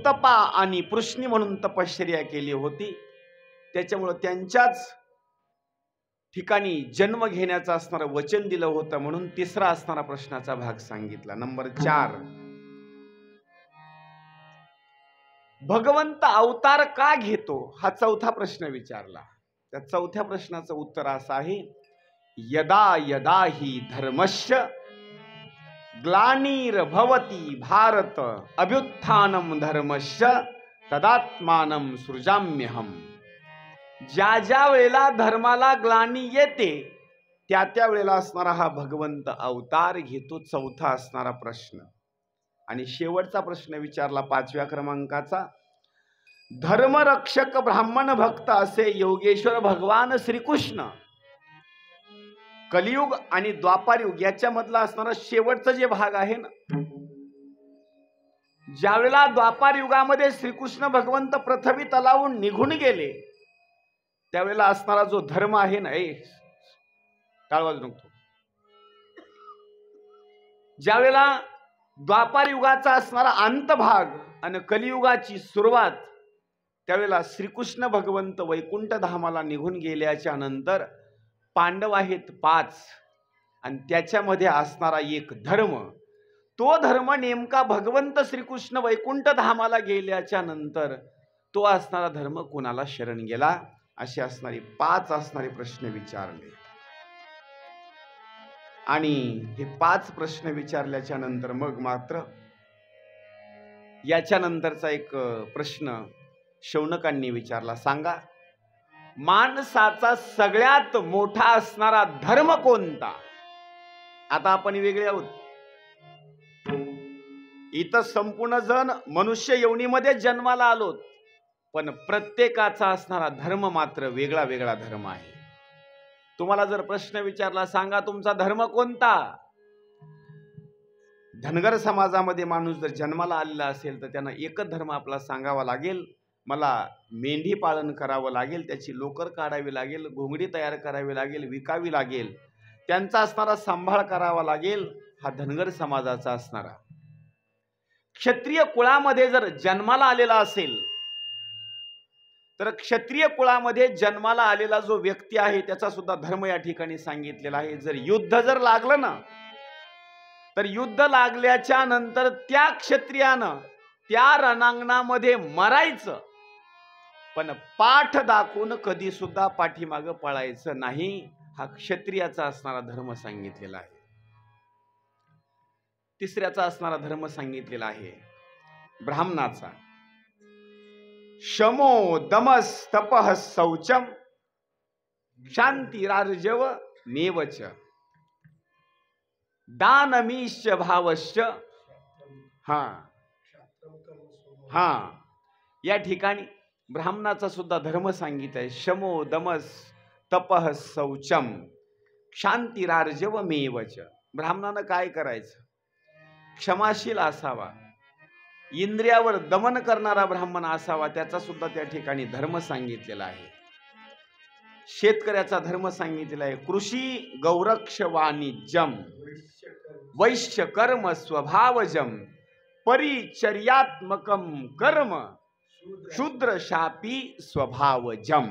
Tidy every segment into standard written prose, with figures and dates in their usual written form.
उत्तपा आणि पृश्नी म्हणून तपश्चर्या केली होती. त्याच्यामुळे त्यांच्याच ठिकाणी जन्म घेण्याचं असणारं वचन दिलं होतं, म्हणून तिसरा असणारा प्रश्नाचा भाग सांगितला. नंबर 4, भगवंत अवतार का घेतो हा चौथा प्रश्न विचारला. त्या चौथ्या प्रश्नाचं उत्तर असं आहे, यदा यदा हि धर्मस्य ग्लानिर्भवति भारत अभ्युत्थानम धर्मस्य तदात्मानं सृजाम्यहम. ज्या ज्या वेळेला धर्माला ग्लानी येते त्या त्या वेळेला असणारा हा भगवंत अवतार घेतो. चौथा असणारा प्रश्न. आणि शेवटचा प्रश्न विचारला 5व्या क्रमांकाचा, धर्मरक्षक ब्राह्मण भक्त असे योगेश्वर भगवान श्रीकृष्ण कलियुग आणि द्वापार युग याच्यामधला असणारा शेवटचा जे भाग आहे ना, ज्यावेळेला द्वापार युगामध्ये श्रीकृष्ण भगवंत पृथ्वी तलावून निघून गेले त्यावेळेला असणारा जो धर्म आहे ना, टाळ वाजू नको, ज्यावेळेला द्वापार युगाचा असणारा अंतभाग आणि कलियुगाची सुरुवात, त्यावेळेला श्रीकृष्ण भगवंत वैकुंठ धामाला निघून गेल्याच्या नंतर पांडव आहेत 5 आणि त्याच्यामध्ये असणारा एक धर्म, तो धर्म नेमका भगवंत श्रीकृष्ण वैकुंठ धामाला गेल्याच्या नंतर तो असणारा धर्म कोणाला शरण गेला, असे असणारे 5 असणारे प्रश्न विचारले. आणि हे 5 प्रश्न विचारल्याच्या नंतर मग मात्र याच्या नंतरचा एक प्रश्न शौनकांनी विचारला, सांगा माणसाचा सगळ्यात मोठा असणारा धर्म कोणता. आता आपण वेगळे आहोत, इथं संपूर्ण जण मनुष्य योनीमध्ये जन्माला आलोत, पण प्रत्येकाचा असणारा धर्म मात्र वेगळा वेगळा धर्म आहे. तुम्हाला जर प्रश्न विचारला, सांगा तुमचा धर्म कोणता, धनगर समाजामध्ये माणूस जर जन्माला आलेला असेल तर त्यांना एकच धर्म आपला सांगावा लागेल, मला मेंढी पालन करावं लागेल, त्याची लोकर काढावी लागेल, घोंगडी तयार करावी लागेल, विकावी लागेल, त्यांचा असणारा सांभाळ करावा लागेल, हा धनगर समाजाचा असणारा. क्षत्रिय कुळामध्ये जर जन्माला आलेला असेल तर क्षत्रिय कुळामध्ये जन्माला आलेला जो व्यक्ती आहे त्याचा सुद्धा धर्म या ठिकाणी सांगितलेला आहे. जर युद्ध जर लागलं ना तर युद्ध लागल्याच्या नंतर त्या क्षत्रियानं त्या रणांगणामध्ये मरायचं, पण पाठ दाखवून कधी सुद्धा पाठीमागं पळायचं नाही, हा क्षत्रियाचा असणारा धर्म सांगितलेला आहे. तिसऱ्याचा असणारा धर्म सांगितलेला आहे ब्राह्मणाचा, शमो दमस तपः शौचम शांतिरार्जव मेवच दानमीश्च भावश्च. हा या ठिकाणी ब्राह्मणाचा सुद्धा धर्म सांगितला आहे, शमो दमस तपः शौचम शांतिरार्जव मेवच. ब्राह्मणानं काय करायचं, क्षमाशील असावा, इंद्रियावर दमन करणारा ब्राह्मण असावा, त्याचा सुद्धा त्या ठिकाणी धर्म सांगितलेला आहे. शेतकऱ्याचा धर्म सांगितलेला आहे, कृषी गौरक्ष वाणिज्यम वैश्य कर्म स्वभावजम परिचर्यात्मकम कर्म शूद्र शापी स्वभावजम.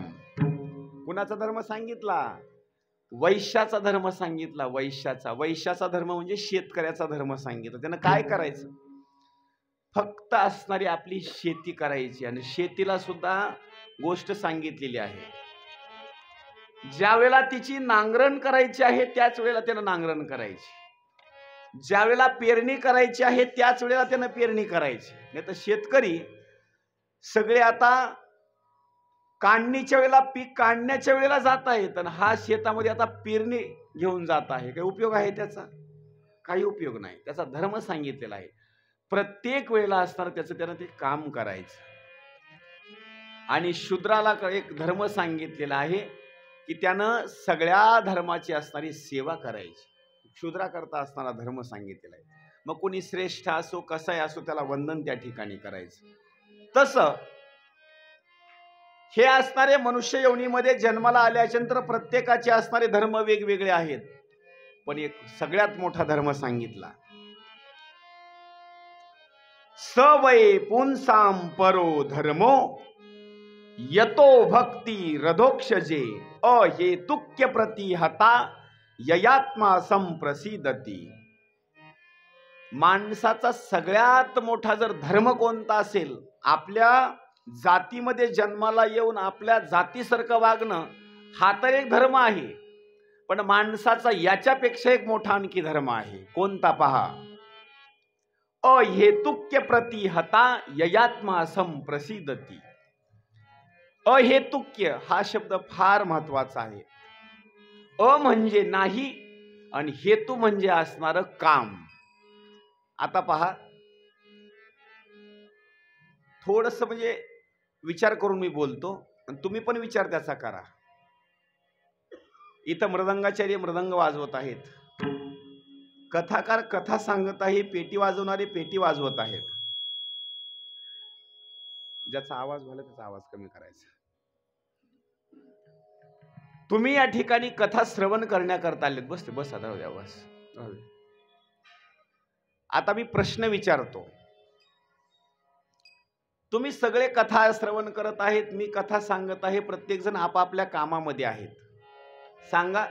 कुणाचा धर्म सांगितला, वैश्याचा धर्म सांगितला. वैश्याचा धर्म म्हणजे शेतकऱ्याचा धर्म सांगितला. त्यानं काय करायचं, फक्त असणारी आपली शेती करायची. आणि शेतीला सुद्धा गोष्ट सांगितलेली आहे, ज्या वेळेला तिची नांगरण करायची आहे त्याच वेळेला त्यानं नांगरण करायची, ज्या वेळेला पेरणी करायची आहे त्याच वेळेला त्यानं पेरणी करायची. नाही तर शेतकरी सगळे आता काढणीच्या वेळेला, पीक काढण्याच्या वेळेला जात आहेत, आणि हा शेतामध्ये आता पेरणी घेऊन जात आहे. काही उपयोग आहे त्याचा, काही उपयोग नाही. त्याचा धर्म सांगितलेला आहे, प्रत्येक वेळेला असणार त्याचं त्यानं ते काम करायचं. आणि शूद्राला एक धर्म सांगितलेला आहे की त्यानं सगळ्या धर्माची असणारी सेवा करायची. शूद्रा करता असणारा धर्म सांगितलेला आहे. मग कोणी श्रेष्ठ असो कसाही असो त्याला वंदन त्या ठिकाणी करायचं. तसं हे असणारे मनुष्य योनीमध्ये जन्माला आल्याच्या नंतर प्रत्येकाचे असणारे धर्म वेगवेगळे आहेत, पण एक सगळ्यात मोठा धर्म सांगितला, सवये पुंसाम परो धर्मो यतो भक्ती रधोक्षजे अहेतुक्य प्रतिहता ययात्मा संप्रसिदती. माणसाचा सगळ्यात मोठा जर धर्म कोणता असेल, आपल्या जातीमध्ये जन्माला येऊन आपल्या जातीसारखं वागणं, हा तर एक धर्म आहे. पण माणसाचा याच्यापेक्षा एक मोठा आणखी धर्म आहे. कोणता पहा. अहेतुक्य प्रतिहता ययात्मा संप्रसिदती. अहेतुक्य हा शब्द फार महत्वाचा आहे. अ म्हणजे नाही आणि हेतू म्हणजे असणारं काम. आता पहा, थोडस म्हणजे विचार करून मी बोलतो आणि तुम्ही पण विचार त्याचा करा. इथं मृदंगाचार्य मृदंग वाजवत आहेत, कथाकार कथा सांगत आहे, पेटी वाजवणारे पेटी वाजवत आहेत. ज्याचा आवाज झाला त्याचा आवाज कमी करायचा. तुम्ही या ठिकाणी कथा श्रवण करण्याकरता आलेत. बस आता राहू द्या, बस. आता मी प्रश्न विचारतो. तुम्ही सगळे कथा श्रवण करत आहेत, मी कथा सांगत आहे, प्रत्येक जण आपापल्या कामामध्ये आहेत. सांगा,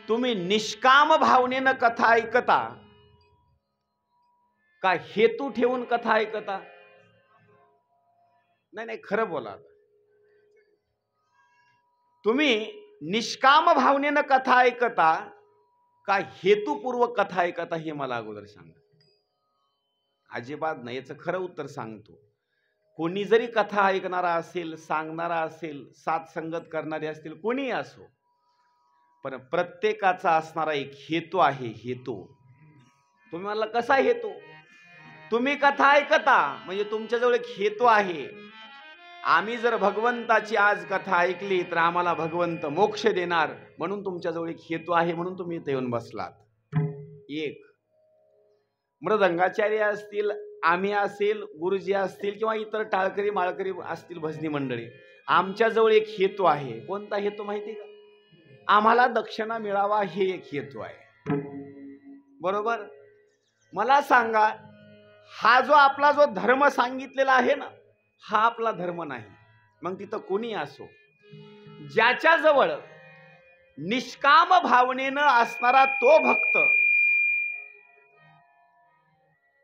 तुम्ही निष्काम भावनेनं कथा ऐकता का हेतू ठेवून कथा ऐकता? नाही, खरं बोला. तुम्ही निष्काम भावनेनं कथा ऐकता का हेतुपूर्वक कथा ऐकता, हे मला अगोदर सांगा. अजिबात नाही. याचं खरं उत्तर सांगतो. कोणी जरी कथा ऐकणारा असेल, सांगणारा असेल, साथ संगत करणारे असतील, कोणी असो, पण प्रत्येकाचा असणारा एक हेतू आहे. हेतू तुम्ही म्हणला कसा हेतू? तुम्ही कथा ऐकता म्हणजे तुमच्याजवळ एक हेतू आहे. आम्ही जर भगवंताची आज कथा ऐकली तर आम्हाला भगवंत मोक्ष देणार, म्हणून तुमच्याजवळ एक हेतू आहे, म्हणून तुम्ही इथे येऊन बसलात. एक मृदंगाचार्य असतील, आम्ही असेल, गुरुजी असतील किंवा इतर टाळकरी माळकरी असतील, भजनी मंडळी, आमच्याजवळ एक हेतू आहे. कोणता हेतू माहिती का? आम्हाला दक्षिणा मिळावा, हे एक हेतू आहे. बरोबर? मला सांगा, हा जो आपला जो धर्म सांगितलेला आहे ना, हा आपला धर्म नाही. मग तिथं कोणी असो, ज्याच्याजवळ निष्काम भावनेनं असणारा तो भक्त,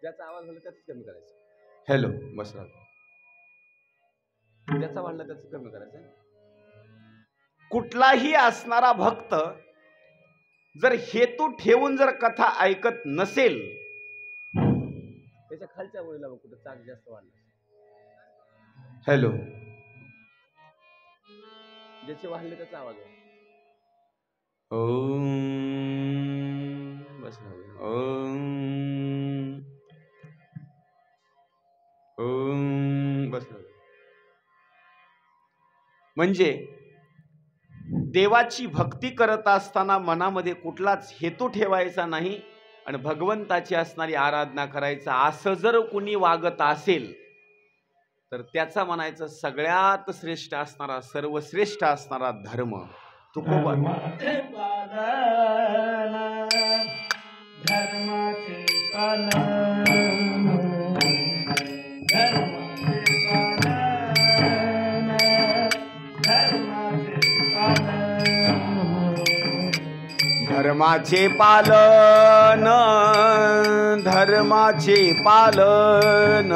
ज्याचा आवाज झाला त्याच कमी करायचं. हॅलो, बस राहतो. ज्याचा वाढला त्याच कमी करायचं. कुठलाही असणारा भक्त जर हेतू ठेवून जर कथा ऐकत नसेल, त्याच्या खालच्या ओळीला कुठे चाक जास्त वाढला. हॅलो, ज्याचे वाढले त्याचा आवाज आहे. ओम, बस ओम, ओम, बस. म्हणजे देवाची भक्ती करत असताना मनामध्ये कुठलाच हेतू ठेवायचा नाही आणि भगवंताची असणारी आराधना करायचा, असं जर कुणी वागत असेल तर त्याचा म्हणायचं सगळ्यात श्रेष्ठ असणारा, सर्वश्रेष्ठ असणारा धर्म तुकोबा. धर्माचे पालन, धर्माचे पालन,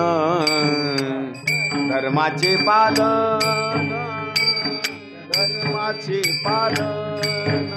धर्माचे पालन, धर्माचे पालन.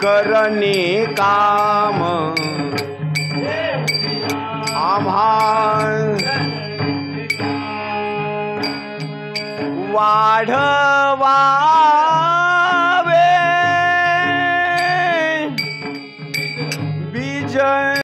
करणे काम आम्हा वाढवा